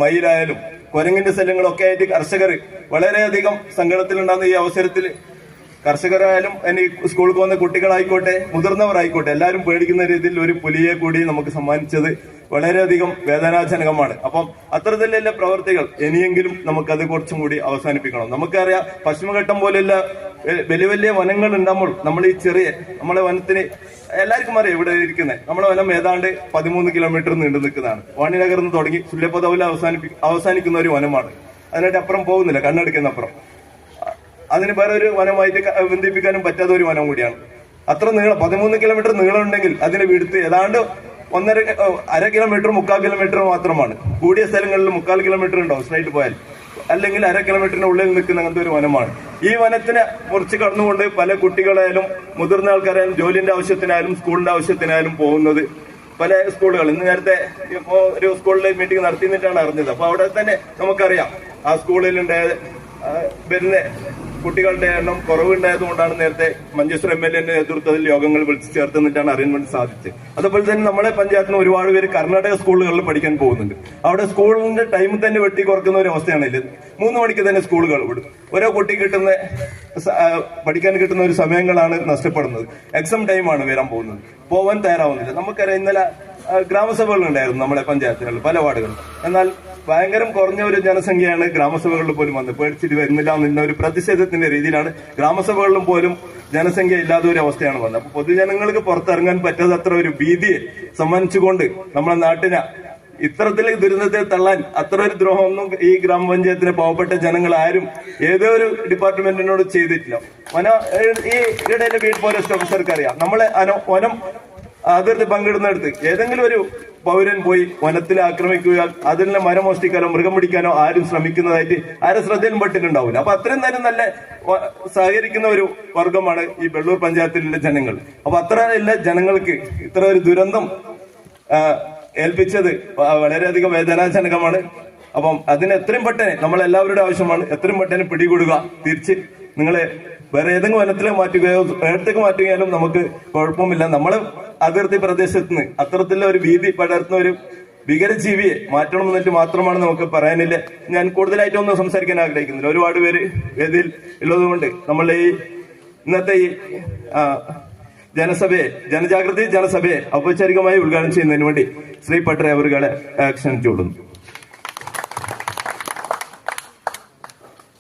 മയിലായാലും കുരങ്ങിന്റെ ശല്യങ്ങളൊക്കെ ആയിട്ട് കർഷകർ വളരെയധികം സങ്കടത്തിലുണ്ടാകുന്ന ഈ അവസരത്തിൽ കർഷകരായാലും ഇനി സ്കൂളിൽ പോകുന്ന കുട്ടികളായിക്കോട്ടെ മുതിർന്നവരായിക്കോട്ടെ എല്ലാവരും പേടിക്കുന്ന രീതിയിൽ ഒരു പുലിയെ കൂടി നമുക്ക് സമ്മാനിച്ചത് വളരെയധികം വേദനാജനകമാണ്. അപ്പം അത്തരത്തിലുള്ള പ്രവർത്തികൾ ഇനിയെങ്കിലും നമുക്കത് കുറച്ചും കൂടി അവസാനിപ്പിക്കണം. നമുക്കറിയാം പശ്ചിമഘട്ടം പോലെയുള്ള വലിയ വലിയ വനങ്ങൾ ഉണ്ടാകുമ്പോൾ നമ്മൾ ഈ നമ്മളെ വനത്തിന് എല്ലാവർക്കും അറിയാം ഇവിടെ ഇരിക്കുന്നത് നമ്മളെ വനം ഏതാണ്ട് 13 കിലോമീറ്റർ നീണ്ടു നിൽക്കുന്നതാണ്. വാണിനഗറിൽ നിന്ന് തുടങ്ങി സുല്യപദവിൽ അവസാനിക്കുന്ന ഒരു വനമാണ്. അതിനായിട്ട് അപ്പുറം പോകുന്നില്ല, കണ്ണെടുക്കുന്ന അപ്പുറം. അതിന് വേറെ ഒരു വനമായിട്ട് ബന്ധിപ്പിക്കാനും പറ്റാത്ത ഒരു വനം കൂടിയാണ്. അത്ര നീളം 13 കിലോമീറ്റർ നീളം ഉണ്ടെങ്കിൽ അതിനെ വിടുത്ത് ഏതാണ്ട് അര കിലോമീറ്റർ 3/4 കിലോമീറ്റർ മാത്രമാണ്. കൂടിയ സ്ഥലങ്ങളിൽ 3/4 കിലോമീറ്റർ ഉണ്ടാവും സ്ട്രൈറ്റ് പോയാൽ, അല്ലെങ്കിൽ അര കിലോമീറ്ററിന് ഉള്ളിൽ നിൽക്കുന്ന അങ്ങനത്തെ ഒരു വനമാണ്. ഈ വനത്തിനെ മുറിച്ച് കടന്നുകൊണ്ട് പല കുട്ടികളായാലും മുതിർന്ന ആൾക്കാരായാലും ജോലിന്റെ ആവശ്യത്തിനായാലും സ്കൂളിന്റെ ആവശ്യത്തിനായാലും പോകുന്നത് പല സ്കൂളുകൾ. ഇന്ന് നേരത്തെ ഇപ്പോ ഒരു സ്കൂളിൽ മീറ്റിംഗ് നടത്തിയിട്ടാണ് അറിഞ്ഞത്. അപ്പൊ അവിടെ തന്നെ നമുക്കറിയാം ആ സ്കൂളിലുണ്ടായ വരുന്ന കുട്ടികളുടെ എണ്ണം കുറവുണ്ടായതുകൊണ്ടാണ് നേരത്തെ മഞ്ചേശ്വർ MLA നേതൃത്വത്തിൽ യോഗങ്ങൾ വിളിച്ചു ചേർത്തിട്ടാണ് അറിയാൻ വേണ്ടി സാധിച്ചത്. അതുപോലെ തന്നെ നമ്മളെ പഞ്ചായത്തിന് ഒരുപാട് പേര് കർണാടക സ്കൂളുകളിൽ പഠിക്കാൻ പോകുന്നുണ്ട്. അവിടെ സ്കൂളിന്റെ ടൈം തന്നെ വെട്ടി കുറക്കുന്ന ഒരു അവസ്ഥയാണ് ഇത്. 3 മണിക്ക് തന്നെ സ്കൂളുകൾ വിടും. ഓരോ കുട്ടി പഠിക്കാൻ കിട്ടുന്ന ഒരു സമയങ്ങളാണ് നഷ്ടപ്പെടുന്നത്. എക്സാം ടൈമാണ് വരാൻ പോകുന്നത്. പോവാൻ തയ്യാറാവുന്നില്ല. നമുക്കറിയാം ഇന്നലെ ഗ്രാമസഭകളുണ്ടായിരുന്നു നമ്മുടെ പഞ്ചായത്തുകളിൽ പല വാർഡുകളിൽ. എന്നാൽ ഭയങ്കരം കുറഞ്ഞ ഒരു ജനസംഖ്യയാണ് ഗ്രാമസഭകളിൽ പോലും വന്നത്. പേടിച്ചിട്ട് വരുന്നില്ല എന്ന ഒരു പ്രതിഷേധത്തിന്റെ രീതിയിലാണ് ഗ്രാമസഭകളിലും പോലും ജനസംഖ്യ ഇല്ലാത്ത ഒരു അവസ്ഥയാണ് വന്നത്. അപ്പൊ പൊതുജനങ്ങൾക്ക് പുറത്തിറങ്ങാൻ പറ്റാത്തത്ര ഒരു ഭീതിയെ സമ്മാനിച്ചുകൊണ്ട് നമ്മുടെ നാട്ടിനെ ഇത്തരത്തിലെ ദുരന്തത്തെ തള്ളാൻ അത്ര ഒരു ദ്രോഹമൊന്നും ഈ ഗ്രാമപഞ്ചായത്തിലെ പാവപ്പെട്ട ജനങ്ങൾ ആരും ഏതോ ഒരു ഡിപ്പാർട്ട്മെന്റിനോട് ചെയ്തിട്ടില്ല. ഈ ഇടയിലെ ബീറ്റ് ഫോറസ്റ്റ് ഓഫീസർക്ക് അറിയാം, നമ്മളെ വനം അതിർത്തി പങ്കിടുന്നിടത്ത് ഏതെങ്കിലും ഒരു പൗരൻ പോയി വനത്തിൽ ആക്രമിക്കുക, അതിനെ മരം മോഷ്ടിക്കാനോ മൃഗം പിടിക്കാനോ ആരും ശ്രമിക്കുന്നതായിട്ട് ആരും ശ്രദ്ധയിലും പെട്ടിട്ടുണ്ടാവില്ല. അപ്പൊ അത്രയും തന്നെ നല്ല സഹകരിക്കുന്ന ഒരു വർഗമാണ് ഈ വെള്ളൂർ പഞ്ചായത്തിലെ ജനങ്ങൾ. അപ്പൊ അത്ര എല്ലാ ജനങ്ങൾക്ക് ഇത്ര ഒരു ദുരന്തം ഏൽപ്പിച്ചത് വളരെയധികം വേദനാജനകമാണ്. അപ്പം അതിന് എത്രയും പെട്ടെന്ന് നമ്മളെല്ലാവരുടെ ആവശ്യമാണ് എത്രയും പെട്ടെന്ന് പിടികൂടുക. തിരിച്ച് നിങ്ങളെ വേറെ ഏതെങ്കിലും വനത്തിലേക്ക് മാറ്റുകയോ ഏടത്തേക്ക് മാറ്റുകയാലും നമുക്ക് കുഴപ്പമില്ല. നമ്മളെ അതിർത്തി പ്രദേശത്ത് നിന്ന് അത്തരത്തിലുള്ള ഒരു ഭീതി പടർത്തുന്ന ഒരു ഭീകരജീവിയെ മാറ്റണം എന്നിട്ട് മാത്രമാണ് നമുക്ക് പറയാനില്ല. ഞാൻ കൂടുതലായിട്ടൊന്നും സംസാരിക്കാൻ ആഗ്രഹിക്കുന്നില്ല. ഒരുപാട് പേര് വേദിയിൽ ഉള്ളതുകൊണ്ട് നമ്മൾ ഈ ഇന്നത്തെ ഈ ജനജാഗ്രതി ജനസഭയെ ഔപചാരികമായി ഉദ്ഘാടനം ചെയ്യുന്നതിന് വേണ്ടി ശ്രീ പട്ടരെ അവരുടെ ക്ഷണിച്ചുകൊള്ളുന്നു.